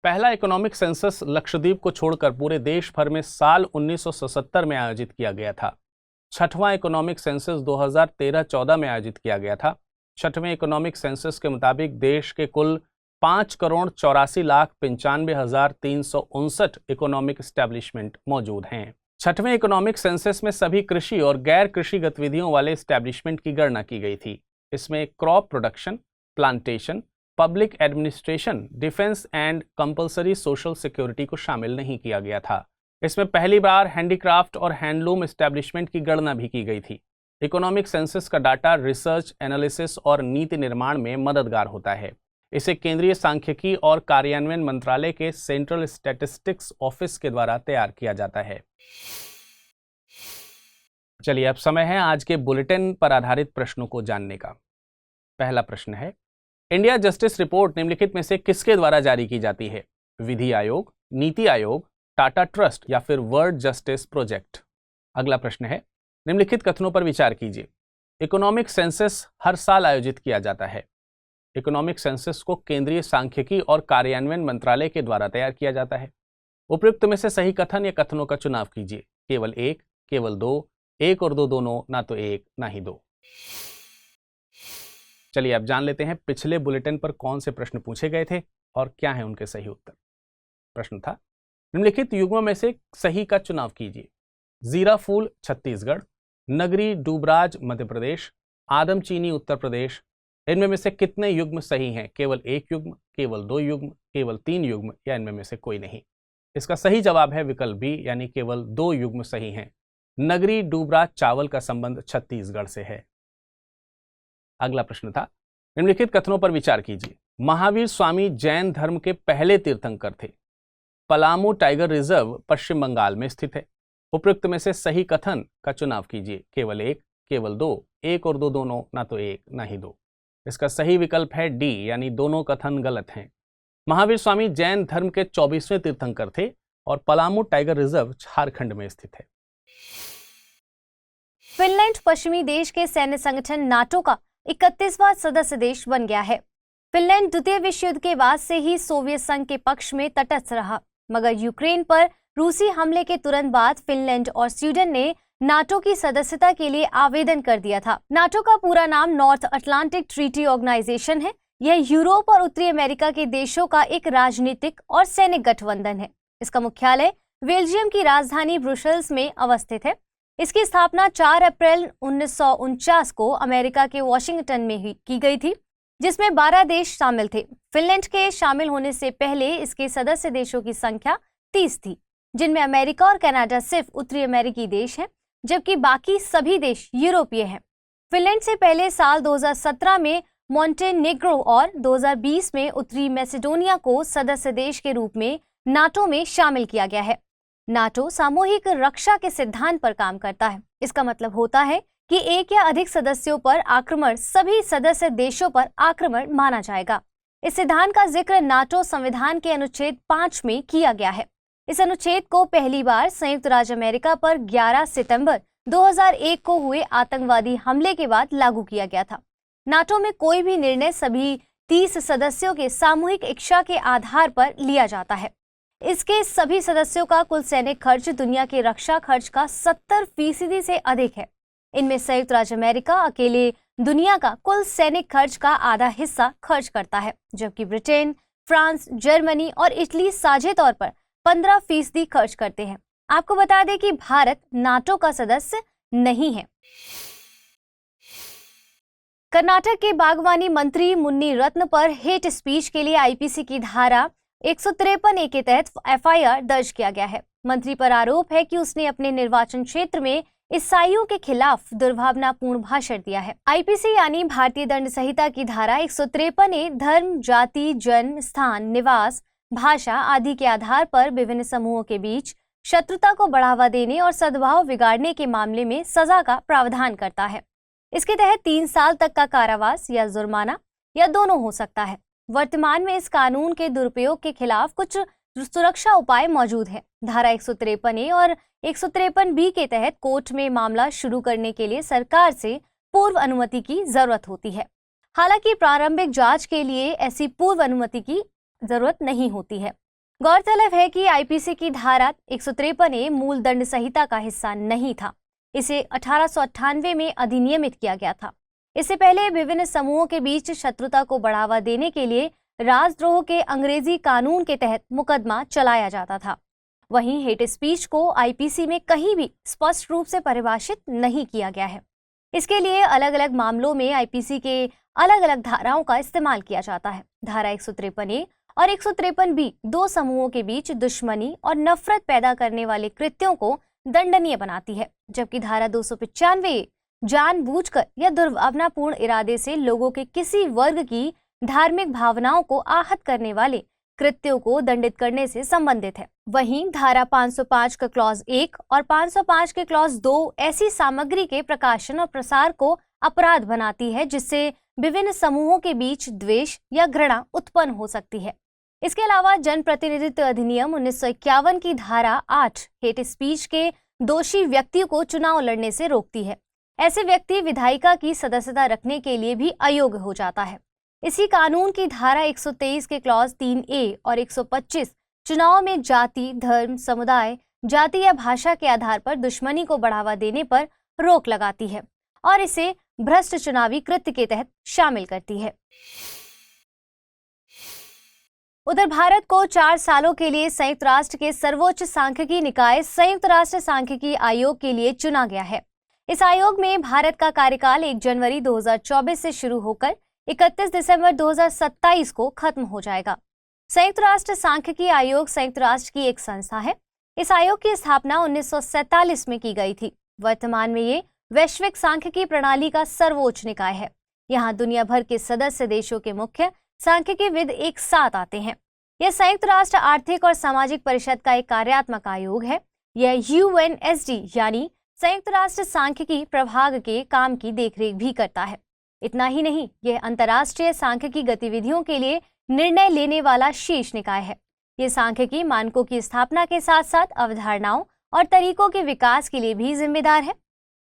पहला इकोनॉमिक सेंसस लक्षद्वीप को छोड़कर पूरे देश भर में साल 1977 में आयोजित किया गया था। छठवां इकोनॉमिक सेंसस 2013-14 में आयोजित किया गया था। छठवें इकोनॉमिक सेंसस के मुताबिक देश के कुल 5,84,95,359 इकोनॉमिक एस्टेब्लिशमेंट मौजूद हैं। छठवें इकोनॉमिक सेंसस में सभी कृषि और गैर कृषि गतिविधियों वाले एस्टेब्लिशमेंट की गणना की गई थी। इसमें crop production, plantation, public administration, defence and compulsory social security को शामिल नहीं किया गया था। इसमें पहली बार हैंडीक्राफ्ट और हैंडलूम एस्टेब्लिशमेंट की गणना भी की गई थी। इकोनॉमिक सेंसस का डाटा रिसर्च, एनालिसिस और नीति निर्माण में मददगार होता है। इसे केंद्रीय सांख्यिकी और कार्यान्वयन मंत्रालय के सेंट्रल स्टैटिस्टिक्स ऑफिस के द्वारा तैयार किया जाता है। चलिए अब समय है आज के बुलेटिन पर आधारित प्रश्नों को जानने का। पहला प्रश्न है, इंडिया जस्टिस रिपोर्ट निम्नलिखित में से किसके द्वारा जारी की जाती है? विधि आयोग, नीति आयोग, टाटा ट्रस्ट या फिर वर्ल्ड जस्टिस प्रोजेक्ट? अगला प्रश्न है, निम्नलिखित कथनों पर विचार कीजिए। इकोनॉमिक सेंसस हर साल आयोजित किया जाता है। इकोनॉमिक सेंसस को केंद्रीय सांख्यिकी और कार्यान्वयन मंत्रालय के द्वारा तैयार किया जाता है। उपयुक्त में से सही कथन या कथनों का चुनाव कीजिए। केवल एक, केवल दो, एक और दो दोनों, ना तो एक ना ही दो। चलिए अब जान लेते हैं पिछले बुलेटिन पर कौन से प्रश्न पूछे गए थे और क्या है उनके सही उत्तर। प्रश्न था, निम्नलिखित युग्मों में से सही का चुनाव कीजिए। जीरा फूल छत्तीसगढ़, नगरी डूबराज मध्य प्रदेश, आदमचीनी उत्तर प्रदेश। इनमें में से कितने युग्म सही हैं? केवल एक युग्म, केवल दो युग्म, केवल तीन युग्म या इनमें में से कोई नहीं? इसका सही जवाब है विकल्प बी, यानी केवल दो युग्म सही हैं। नगरी डूबराज चावल का संबंध छत्तीसगढ़ से है। अगला प्रश्न था, निम्नलिखित कथनों पर विचार कीजिए। महावीर स्वामी जैन धर्म के पहले तीर्थंकर थे। पलामू टाइगर रिजर्व पश्चिम बंगाल में स्थित है। उपयुक्त में से सही कथन का चुनाव कीजिए। केवल एक, केवल दो, एक और दो दोनों, ना तो एक ना ही दो। इसका सही विकल्प है डी, यानी दोनों कथन गलत हैं। महावीर स्वामी जैन धर्म के 24वें तीर्थंकर थे और पलामू टाइगर रिजर्व झारखंड में स्थित है। फिनलैंड पश्चिमी देश के सैन्य संगठन नाटो का 31वां सदस्य देश बन गया है। फिनलैंड द्वितीय विश्व युद्ध के बाद से ही सोवियत संघ के पक्ष में तटस्थ रहा, मगर यूक्रेन पर रूसी हमले के तुरंत बाद फिनलैंड और स्वीडन ने नाटो की सदस्यता के लिए आवेदन कर दिया था। नाटो का पूरा नाम नॉर्थ अटलांटिक ट्रीटी ऑर्गेनाइजेशन है। यह यूरोप और उत्तरी अमेरिका के देशों का एक राजनीतिक और सैनिक गठबंधन है। इसका मुख्यालय बेल्जियम की राजधानी ब्रुसेल्स में अवस्थित है। इसकी स्थापना 4 अप्रैल 1949 को अमेरिका के वॉशिंगटन में ही की गई थी, जिसमें 12 देश शामिल थे। फिनलैंड के शामिल होने से पहले इसके सदस्य देशों की संख्या 30 थी, जिनमें अमेरिका और कनाडा सिर्फ उत्तरी अमेरिकी देश हैं, जबकि बाकी सभी देश यूरोपीय हैं। फिनलैंड से पहले साल 2017 में मोंटेनेग्रो और 2020 में उत्तरी मैसेडोनिया को सदस्य देश के रूप में नाटो में शामिल किया गया है। नाटो सामूहिक रक्षा के सिद्धांत पर काम करता है। इसका मतलब होता है कि एक या अधिक सदस्यों पर आक्रमण सभी सदस्य देशों पर आक्रमण माना जाएगा। इस सिद्धांत का जिक्र नाटो संविधान के अनुच्छेद 5 में किया गया है। इस अनुच्छेद को पहली बार संयुक्त राज्य अमेरिका पर 11 सितंबर 2001 को हुए आतंकवादी हमले के बाद लागू किया गया था। नाटो में कोई भी निर्णय सभी 30 सदस्यों के सामूहिक इच्छा के आधार पर लिया जाता है। इसके सभी सदस्यों का कुल सैनिक खर्च दुनिया के रक्षा खर्च का 70% से अधिक है। इनमें संयुक्त राज्य अमेरिका अकेले दुनिया का कुल सैनिक खर्च का आधा हिस्सा खर्च करता है, जबकि ब्रिटेन, फ्रांस, जर्मनी और इटली साझे तौर पर 15% खर्च करते हैं। आपको बता दें कि भारत नाटो का सदस्य नहीं है। कर्नाटक के बागवानी मंत्री मुन्नी रत्न पर हेट स्पीच के लिए आईपीसी की धारा 153A के तहत एफआईआर दर्ज किया गया है। मंत्री पर आरोप है कि उसने अपने निर्वाचन क्षेत्र में ईसाइयों के खिलाफ दुर्भावनापूर्ण भाषण दिया है। आईपीसी यानी भारतीय दंड संहिता की धारा 153A धर्म, जाति, जन्म, स्थान, निवास, भाषा आदि के आधार पर विभिन्न समूहों के बीच शत्रुता को बढ़ावा देने और सद्भाव बिगाड़ने के मामले में सजा का प्रावधान करता है। इसके तहत 3 साल तक का कारावास या जुर्माना या दोनों हो सकता है। वर्तमान में इस कानून के दुरुपयोग के खिलाफ कुछ सुरक्षा उपाय मौजूद हैं। धारा 153A और 153B के तहत कोर्ट में मामला शुरू करने के लिए सरकार से पूर्व अनुमति की जरूरत होती है। हालांकि प्रारंभिक जांच के लिए ऐसी पूर्व अनुमति की जरूरत नहीं होती है। गौरतलब है कि आईपीसी की धारा 153A मूल दंड संहिता का हिस्सा नहीं था। इसे 1898 में अधिनियमित किया गया था। इससे पहले विभिन्न समूहों के बीच शत्रुता को बढ़ावा देने के लिए राजद्रोह के अंग्रेजी कानून के तहत मुकदमा चलाया जाता था। वहीं हेट स्पीच को आईपीसी में कहीं भी स्पष्ट रूप से परिभाषित नहीं किया गया है। इसके लिए अलग अलग मामलों में आईपीसी के अलग अलग धाराओं का इस्तेमाल किया जाता है। धारा 153A और 153B दो समूहों के बीच दुश्मनी और नफरत पैदा करने वाले कृत्यों को दंडनीय बनाती है, जबकि धारा 295 जानबूझकर या दुर्भावनापूर्ण इरादे से लोगों के किसी वर्ग की धार्मिक भावनाओं को आहत करने वाले कृत्यों को दंडित करने से संबंधित है। वहीं धारा 505 का क्लॉज 1 और 505 के क्लॉज 2 ऐसी सामग्री के प्रकाशन और प्रसार को अपराध बनाती है जिससे विभिन्न समूहों के बीच द्वेष या घृणा उत्पन्न हो सकती है। इसके अलावा जनप्रतिनिधित्व अधिनियम 1951 की धारा 8 हेट स्पीच के दोषी व्यक्तियों को चुनाव लड़ने से रोकती है। ऐसे व्यक्ति विधायिका की सदस्यता रखने के लिए भी अयोग्य हो जाता है। इसी कानून की धारा 123 के क्लॉज 3A और 125 चुनाव में जाति, धर्म, समुदाय, जाति या भाषा के आधार पर दुश्मनी को बढ़ावा देने पर रोक लगाती है और इसे भ्रष्ट चुनावी कृत्य के तहत शामिल करती है। उधर भारत को 4 सालों के लिए संयुक्त राष्ट्र के सर्वोच्च सांख्यिकी निकाय संयुक्त राष्ट्र सांख्यिकी आयोग के लिए चुना गया है। इस आयोग में भारत का कार्यकाल 1 जनवरी 2024 से शुरू होकर 31 दिसंबर 2027 को खत्म हो जाएगा। संयुक्त राष्ट्र सांख्यिकी आयोग संयुक्त राष्ट्र की एक संस्था है। इस आयोग की स्थापना 1947 में की गई थी। वर्तमान में ये वैश्विक सांख्यिकी प्रणाली का सर्वोच्च निकाय है। यहाँ दुनिया भर के सदस्य देशों के मुख्य सांख्यिकीविद एक साथ आते हैं। यह संयुक्त राष्ट्र आर्थिक और सामाजिक परिषद का एक कार्यात्मक आयोग है। यह UNSD यानी संयुक्त राष्ट्र सांख्यिकी प्रभाग के काम की देखरेख भी करता है। इतना ही नहीं, यह अंतर्राष्ट्रीय सांख्यिकी गतिविधियों के लिए निर्णय लेने वाला शीर्ष निकाय है। ये सांख्यिकी मानकों की स्थापना के साथ साथ अवधारणाओं और तरीकों के विकास के लिए भी जिम्मेदार है।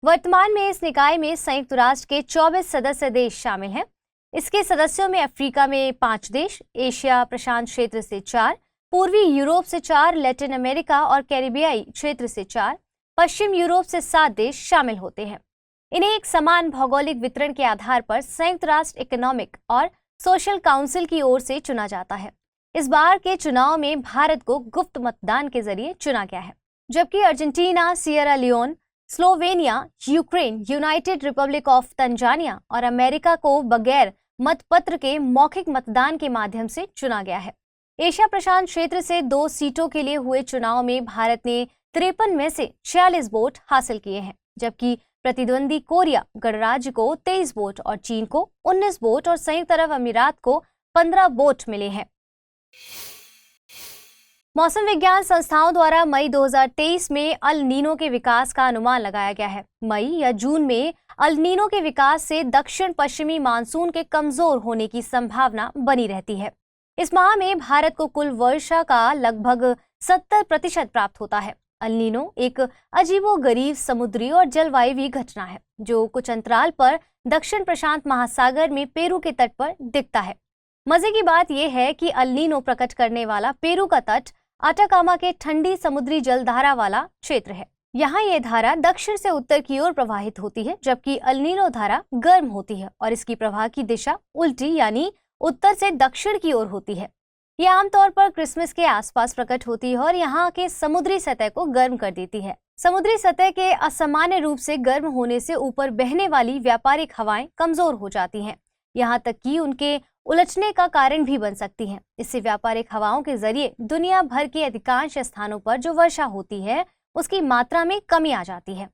वर्तमान में इस निकाय में संयुक्त राष्ट्र के 24 सदस्य देश शामिल हैं। इसके सदस्यों में अफ्रीका में 5 देश, एशिया प्रशांत क्षेत्र से 4, पूर्वी यूरोप से 4, लैटिन अमेरिका और कैरिबियाई क्षेत्र से 4, पश्चिम यूरोप से 7 देश शामिल होते हैं। इन्हें एक समान भौगोलिक वितरण के आधार पर संयुक्त राष्ट्र इकोनॉमिक और सोशल काउंसिल की ओर से चुना जाता है। इस बार के चुनाव में भारत को गुप्त मतदान के जरिए चुना गया है, जबकि Argentina, Sierra Leone, Slovenia, Ukraine, United Republic of Tanzania और अमेरिका को बगैर मतपत्र के मौखिक मतदान के माध्यम से चुना गया है। एशिया प्रशांत क्षेत्र से 2 सीटों के लिए हुए चुनाव में भारत ने 53 में से 46 वोट हासिल किए हैं, जबकि प्रतिद्वंदी कोरिया गणराज्य को 23 वोट और चीन को 19 वोट और संयुक्त अरब अमीरात को 15 वोट मिले हैं। मौसम विज्ञान संस्थाओं द्वारा मई 2023 में अल नीनो के विकास का अनुमान लगाया गया है। मई या जून में अल नीनो के विकास से दक्षिण पश्चिमी मानसून के कमजोर होने की संभावना बनी रहती है। इस माह में भारत को कुल वर्षा का लगभग 70% प्राप्त होता है। अल नीनो एक अजीबोगरीब समुद्री और जलवायु घटना है जो कुछ अंतराल पर दक्षिण प्रशांत महासागर में पेरू के तट पर दिखता है। मजे की बात यह है कि अल नीनो प्रकट करने वाला पेरू का तट अटाकामा के ठंडी समुद्री जलधारा वाला क्षेत्र है। यहाँ ये धारा दक्षिण से उत्तर की ओर प्रवाहित होती है, जबकि अल नीनो धारा गर्म होती है और इसकी प्रवाह की दिशा उल्टी यानी उत्तर से दक्षिण की ओर होती है। यह आमतौर पर क्रिसमस के आसपास प्रकट होती है और यहाँ के समुद्री सतह को गर्म कर देती है। समुद्री सतह के असामान्य रूप से गर्म होने से ऊपर बहने वाली व्यापारिक हवाएं कमजोर हो जाती हैं, यहाँ तक कि उनके उलझने का कारण भी बन सकती हैं। इससे व्यापारिक हवाओं के जरिए दुनिया भर के अधिकांश स्थानों पर जो वर्षा होती है उसकी मात्रा में कमी आ जाती है।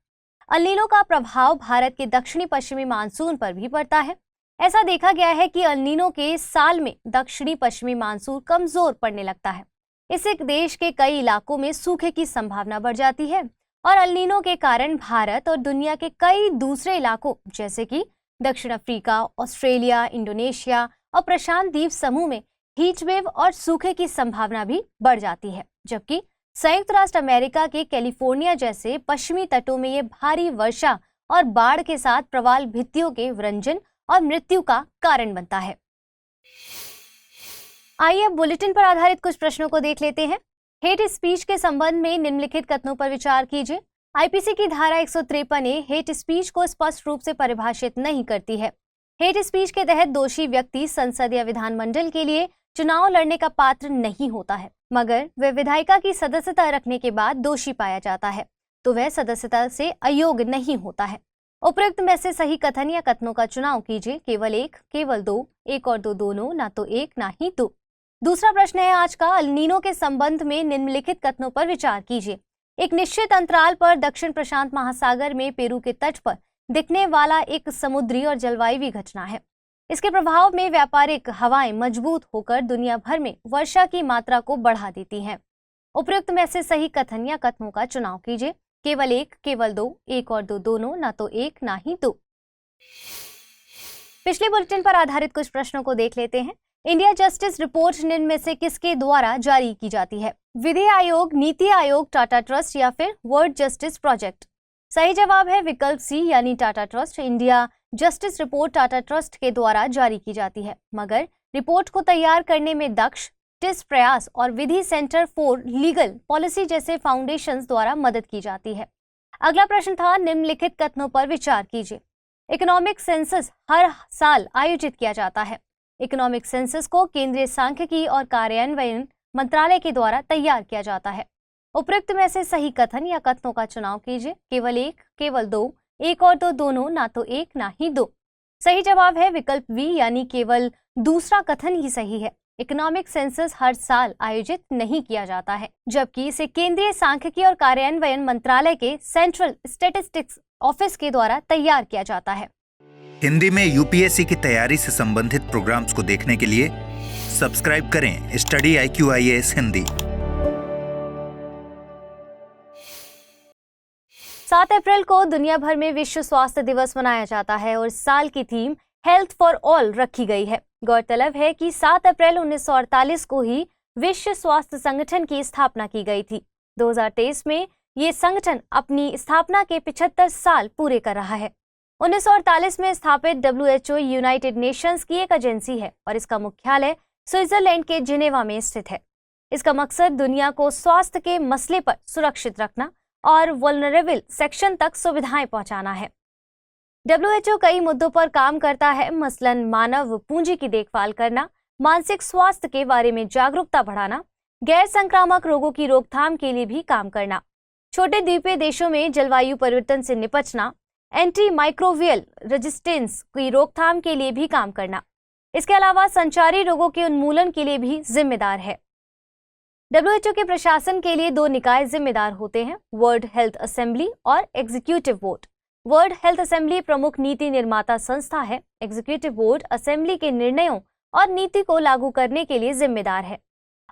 अल नीनो का प्रभाव भारत के दक्षिणी पश्चिमी मानसून पर भी पड़ता है। ऐसा देखा गया है कि अल नीनो के साल में दक्षिणी पश्चिमी मानसून कमजोर पड़ने लगता है। इससे देश के कई इलाकों में सूखे की संभावना बढ़ जाती है और अल नीनो के कारण भारत और दुनिया के कई दूसरे इलाकों जैसे कि दक्षिण अफ्रीका, ऑस्ट्रेलिया, इंडोनेशिया और प्रशांत द्वीप समूह में हीट वेव और सूखे की संभावना भी बढ़ जाती है, जबकि संयुक्त राष्ट्र अमेरिका के कैलिफोर्निया जैसे पश्चिमी तटों में ये भारी वर्षा और बाढ़ के साथ प्रवाल भित्तियों के विरंजन और मृत्यु का कारण बनता है। आइए अब बुलेटिन पर आधारित कुछ प्रश्नों को देख लेते हैं। हेट स्पीच के संबंध में निम्नलिखित कथनों पर विचार कीजिए। आईपीसी की धारा 153 हेट स्पीच को स्पष्ट रूप से परिभाषित नहीं करती है। हेट स्पीच के तहत दोषी व्यक्ति संसद या विधानमंडल के लिए चुनाव लड़ने का पात्र नहीं होता है, मगर वह विधायिका की सदस्यता रखने के बाद दोषी पाया जाता है तो वह सदस्यता से अयोग्य नहीं होता है। उपयुक्त में से सही कथन या कथनों का चुनाव कीजिए। केवल एक, केवल दो, एक और दो दोनों, ना तो एक ना ही दो। दूसरा प्रश्न है आज का, अल नीनो के संबंध में निम्नलिखित कथनों पर विचार कीजिए। एक निश्चित अंतराल पर दक्षिण प्रशांत महासागर में पेरू के तट पर दिखने वाला एक समुद्री और जलवायु घटना है। इसके प्रभाव में व्यापारिक हवाएं मजबूत होकर दुनिया भर में वर्षा की मात्रा को बढ़ा देती हैं। उपयुक्त में से सही कथन या कथनों का चुनाव कीजिए। केवल एक, केवल दो, एक और दो दोनों, ना तो एक ना ही दो। पिछले बुलेटिन पर आधारित कुछ प्रश्नों को देख लेते हैं। इंडिया जस्टिस रिपोर्ट निम्न में से किसके द्वारा जारी की जाती है? विधि आयोग, नीति आयोग, टाटा ट्रस्ट या फिर वर्ल्ड जस्टिस प्रोजेक्ट? सही जवाब है विकल्प सी यानी Tata trust. India justice report Tata trust के द्वारा जारी की जाती है, मगर रिपोर्ट को तैयार करने में दक्ष, टिस प्रयास और विधि सेंटर फॉर लीगल पॉलिसी जैसे फाउंडेशंस द्वारा मदद की जाती है। अगला प्रश्न था, निम्नलिखित कथनों पर विचार कीजिए। इकोनॉमिक सेंसस हर साल आयोजित किया जाता है। इकोनॉमिक सेंसस को केंद्रीय सांख्यिकी और कार्यान्वयन मंत्रालय के द्वारा तैयार किया जाता है। उपयुक्त में से सही कथन या कथनों का चुनाव कीजिए। केवल एक, केवल दो, एक और दो दोनों, ना तो एक ना ही दो। सही जवाब है विकल्प बी यानी केवल दूसरा कथन ही सही है। इकोनॉमिक सेंसस हर साल आयोजित नहीं किया जाता है, जबकि इसे केंद्रीय सांख्यिकी और कार्यान्वयन मंत्रालय के सेंट्रल स्टैटिस्टिक्स ऑफिस के द्वारा तैयार किया जाता है। हिंदी में यूपीएससी की तैयारी से संबंधित प्रोग्राम्स को देखने के लिए सब्सक्राइब करें स्टडी IQIAS हिंदी। 7 अप्रैल को दुनिया भर में विश्व स्वास्थ्य दिवस मनाया जाता है और साल की थीम हेल्थ फॉर ऑल रखी गई है। गौरतलब है कि 7 अप्रैल 1948 को ही विश्व स्वास्थ्य संगठन की स्थापना की गई थी। 2023 में ये संगठन अपनी स्थापना के 75 साल पूरे कर रहा है। 1948 में स्थापित WHO यूनाइटेड नेशंस की एक एजेंसी है और इसका मुख्यालय स्विट्जरलैंड के जिनेवा में स्थित है। इसका मकसद दुनिया को स्वास्थ्य के मसले पर सुरक्षित रखना और वल्नरेबल सेक्शन तक सुविधाएं पहुंचाना है। WHO कई मुद्दों पर काम करता है, मसलन मानव पूंजी की देखभाल करना, मानसिक स्वास्थ्य के बारे में जागरूकता बढ़ाना, गैर संक्रामक रोगों की रोकथाम के लिए भी काम करना, छोटे द्वीपीय देशों में जलवायु परिवर्तन से निपटना, एंटी माइक्रोबियल रेजिस्टेंस की रोकथाम के लिए भी काम करना। इसके अलावा संचारी रोगों के उन्मूलन के लिए भी जिम्मेदार है। WHO के प्रशासन के लिए 2 निकाय जिम्मेदार होते हैं, वर्ल्ड हेल्थ असेंबली और executive board. World health assembly प्रमुख नीति निर्माता संस्था है। एग्जीक्यूटिव बोर्ड असेंबली के निर्णयों और नीति को लागू करने के लिए जिम्मेदार है।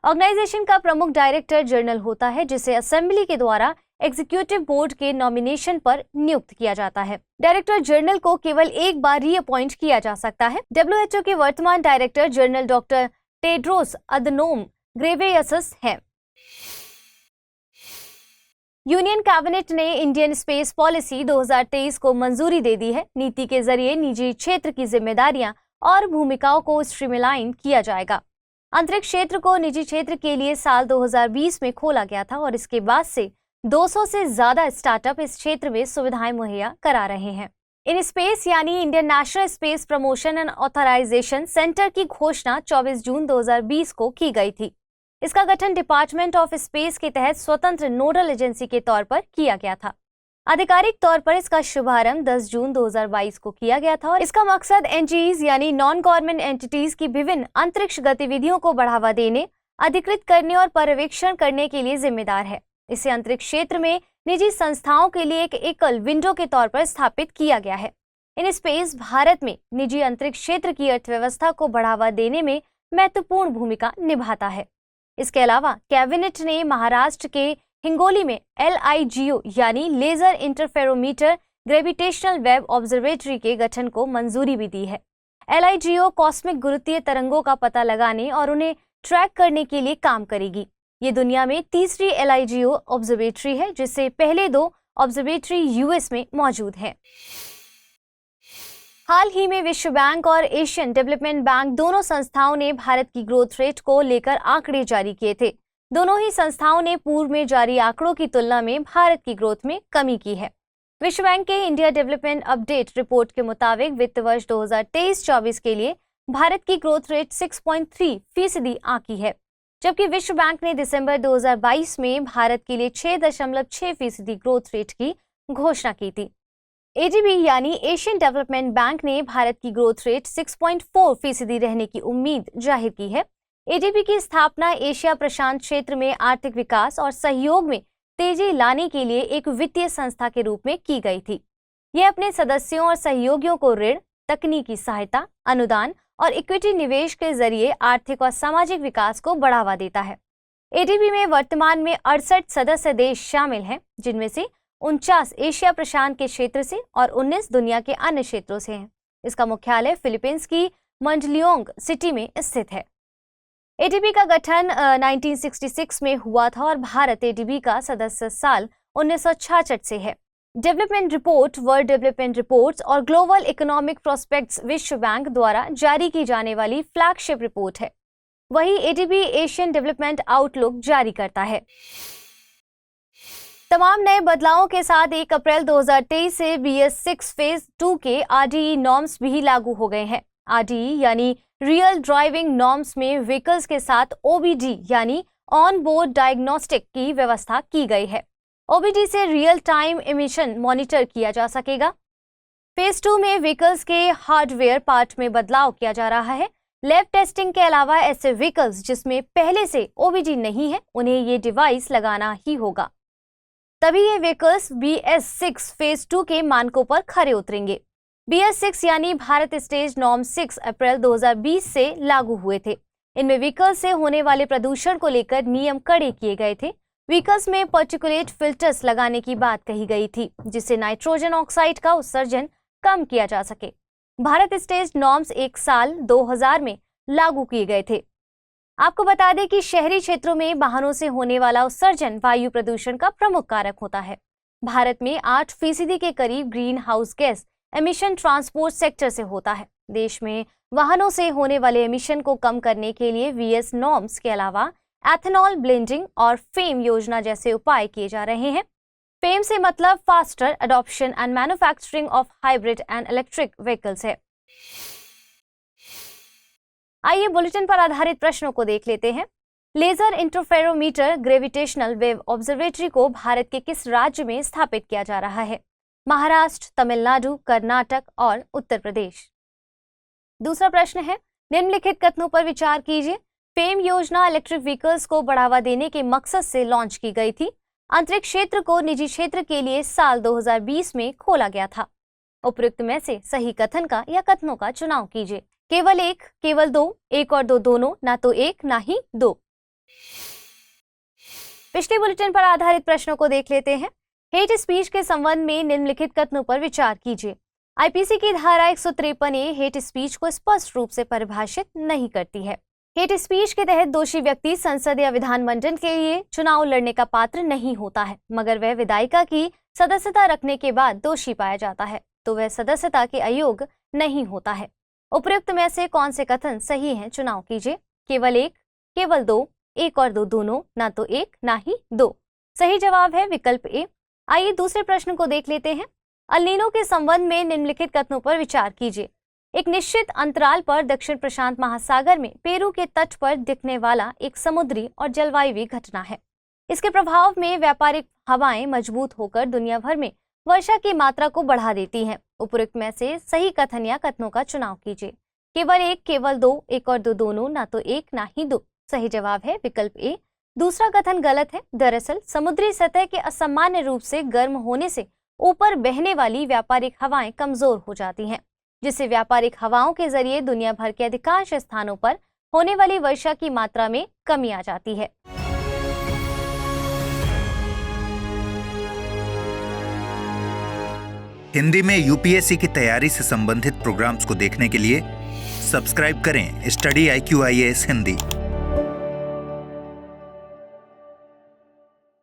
ऑर्गेनाइजेशन का प्रमुख डायरेक्टर जनरल होता है, जिसे असेंबली के द्वारा एग्जीक्यूटिव बोर्ड के नॉमिनेशन पर नियुक्त किया जाता है। डायरेक्टर जनरल को केवल एक बार रीअपॉइंट किया जा सकता है। WHO के वर्तमान director general doctor Tedros Adhanom Ghebreyesus हैं। यूनियन कैबिनेट ने इंडियन स्पेस पॉलिसी 2023 को मंजूरी दे दी है। नीति के जरिए निजी क्षेत्र की जिम्मेदारियां और भूमिकाओं को स्ट्रीमलाइन किया जाएगा। अंतरिक्ष क्षेत्र को निजी क्षेत्र के लिए साल 2020 में खोला गया था और इसके बाद से 200 से ज्यादा स्टार्टअप इस क्षेत्र में सुविधाएं मुहैया करा रहे हैं। इन स्पेस यानी Indian National Space Promotion and Authorisation Centre की घोषणा 24 जून 2020 को की गई थी। इसका गठन डिपार्टमेंट ऑफ स्पेस के तहत स्वतंत्र नोडल एजेंसी के तौर पर किया गया था। आधिकारिक तौर पर इसका शुभारंभ 10 जून 2022 को किया गया था और इसका मकसद NGEs यानी नॉन गवर्नमेंट एंटिटीज की विभिन्न अंतरिक्ष गतिविधियों को बढ़ावा देने, अधिकृत करने और पर्यवेक्षण करने के लिए जिम्मेदार है। इसे अंतरिक्ष क्षेत्र में निजी संस्थाओं के लिए एक एकल विंडो के तौर पर स्थापित किया गया है। इन स्पेस भारत में निजी अंतरिक्ष क्षेत्र की अर्थव्यवस्था को बढ़ावा देने में महत्वपूर्ण भूमिका निभाता है। इसके अलावा कैबिनेट ने महाराष्ट्र के हिंगोली में LIGO यानी laser interferometer gravitational wave observatory के गठन को मंजूरी भी दी है। LIGO कॉस्मिक गुरुत्वीय तरंगों का पता लगाने और उन्हें ट्रैक करने के लिए काम करेगी। ये दुनिया में तीसरी LIGO ऑब्जर्वेटरी है, जिससे पहले 2 ऑब्जर्वेटरी US में मौजूद हैं। हाल ही में विश्व बैंक और एशियन डेवलपमेंट बैंक दोनों संस्थाओं ने भारत की ग्रोथ रेट को लेकर आंकड़े जारी किए थे। दोनों ही संस्थाओं ने पूर्व में जारी आंकड़ों की तुलना में भारत की ग्रोथ में कमी की है। विश्व बैंक के इंडिया डेवलपमेंट अपडेट रिपोर्ट के मुताबिक वित्त वर्ष 2023-24 के लिए भारत की ग्रोथ रेट 6.3% आंकी है, जबकि विश्व बैंक ने दिसंबर 2022 में भारत के लिए 6.6% ग्रोथ रेट की घोषणा की थी। ADB यानी एशियन डेवलपमेंट बैंक ने भारत की ग्रोथ रेट 6.4% रहने की उम्मीद जाहिर की है। ADB की स्थापना एशिया प्रशांत क्षेत्र में आर्थिक विकास और सहयोग में तेजी लाने के लिए एक वित्तीय संस्था के रूप में की गई थी। यह अपने सदस्यों और सहयोगियों को ऋण, तकनीकी सहायता, अनुदान और इक्विटी निवेश के जरिए आर्थिक और सामाजिक विकास को बढ़ावा देता है। एडीबी में वर्तमान में 68 सदस्य देश शामिल हैं, जिनमें से 49 एशिया प्रशांत के क्षेत्र से और 19 दुनिया के अन्य क्षेत्रों से हैं। इसका मुख्यालय फिलीपींस की मंडलियोंग सिटी में स्थित है। एडीबी का गठन 1966 में हुआ था और भारत एडीबी का सदस्य साल 1966 से है। Development report, world development reports और ग्लोबल इकोनॉमिक प्रोस्पेक्ट्स विश्व बैंक द्वारा जारी की जाने वाली फ्लैगशिप रिपोर्ट है। वहीं एडीबी एशियन डेवलपमेंट आउटलुक जारी करता है। तमाम नए बदलावों के साथ 1 अप्रैल 2023 से BS6 फेज 2 के RDE नॉर्म्स भी लागू हो गए हैं। RDE यानी रियल ड्राइविंग नॉर्म्स में व्हीकल्स के साथ OBD यानी ऑन बोर्ड डायग्नोस्टिक की व्यवस्था की गई है। OBD से रियल टाइम एमिशन मॉनिटर किया जा सकेगा। फेज 2 में व्हीकल्स के हार्डवेयर पार्ट में बदलाव किया जा रहा है। लैब टेस्टिंग के अलावा ऐसे व्हीकल्स जिसमें पहले से OBD नहीं है, उन्हें ये डिवाइस लगाना ही होगा, तभी ये व्हीकल्स BS6 फेज 2 के मानकों पर खरे उतरेंगे। BS6 यानी भारत स्टेज नॉर्म 6 अप्रैल 2020 से लागू हुए थे। इनमें व्हीकल्स से होने वाले प्रदूषण को लेकर नियम कड़े किए गए थे। व्हीकल्स में पार्टिकुलेट फिल्टर्स लगाने की बात कही गई थी, जिससे नाइट्रोजन ऑक्साइड का उत्सर्जन कम किया जा सके। भारत स्टेज नॉर्म्स 1 साल 2000 में लागू किए गए थे। आपको बता दें कि शहरी क्षेत्रों में वाहनों से होने वाला उत्सर्जन वायु प्रदूषण का प्रमुख कारक होता है। भारत में 8% के करीब green house gas emission transport sector से होता है। देश में वाहनों से होने वाले एमिशन को कम करने के लिए VS नॉर्म्स के अलावा एथेनॉल ब्लेंडिंग और फेम योजना जैसे उपाय किए जा रहे हैं। फेम से मतलब faster adoption and manufacturing of hybrid and electric vehicles है। आइए बुलेटिन पर आधारित प्रश्नों को देख लेते हैं। Laser interferometer gravitational wave observatory को भारत के किस राज्य में स्थापित किया जा रहा है? महाराष्ट्र, तमिलनाडु, कर्नाटक और उत्तर प्रदेश। दूसरा प्रश्न है, निम्नलिखित कथनों पर विचार कीजिए। फेम योजना इलेक्ट्रिक व्हीकल्स को बढ़ावा देने के मकसद से लॉन्च की गई थी। अंतरिक्ष क्षेत्र को निजी क्षेत्र के लिए साल 2020 में खोला गया था। उपयुक्त में से सही कथन का या कथनों का चुनाव कीजिए। केवल एक, केवल दो, एक और दो दोनों, ना तो एक ना ही दो। पिछले बुलेटिन पर आधारित प्रश्नों को देख लेते हैं। हेट स्पीच के संबंध में निम्नलिखित कथनों पर विचार कीजिए। आईपीसी की धारा 153 हेट स्पीच को स्पष्ट रूप से परिभाषित नहीं करती है। हेट स्पीच के तहत दोषी व्यक्ति संसद या विधानमंडल के लिए चुनाव लड़ने का पात्र नहीं होता है, मगर वह विधायिका की सदस्यता रखने के बाद दोषी पाया जाता है तो वह सदस्यता के अयोग्य नहीं होता है। उपयुक्त में से कौन से कथन सही हैं? चुनाव कीजिए। केवल एक, केवल दो, एक और दो दोनों, ना तो एक ना ही दो। सही जवाब है विकल्प ए। आइए दूसरे प्रश्न को देख लेते हैं। अल नीनो के संबंध में निम्नलिखित कथनों पर विचार कीजिए। एक निश्चित अंतराल पर दक्षिण प्रशांत महासागर में पेरू के तट पर दिखने वाला एक समुद्री और जलवायु घटना है। इसके प्रभाव में व्यापारिक हवाएं मजबूत होकर दुनिया भर में वर्षा की मात्रा को बढ़ा देती हैं। उपयुक्त में से सही कथन या कथनों का चुनाव कीजिए। केवल एक, केवल दो, एक और दो दोनों, ना तो एक ना ही दो। सही जवाब है विकल्प ए। दूसरा कथन गलत है। दरअसल समुद्री सतह के असामान्य रूप से गर्म होने से ऊपर बहने वाली व्यापारिक हवाएं कमजोर हो जाती हैं, जिससे व्यापारिक हवाओं के जरिए दुनिया भर के अधिकांश स्थानों पर होने वाली वर्षा की मात्रा में कमी आ जाती है। हिंदी में यूपीएससी की तैयारी से संबंधित प्रोग्राम्स को देखने के लिए सब्सक्राइब करें स्टडी IQ IAS हिंदी।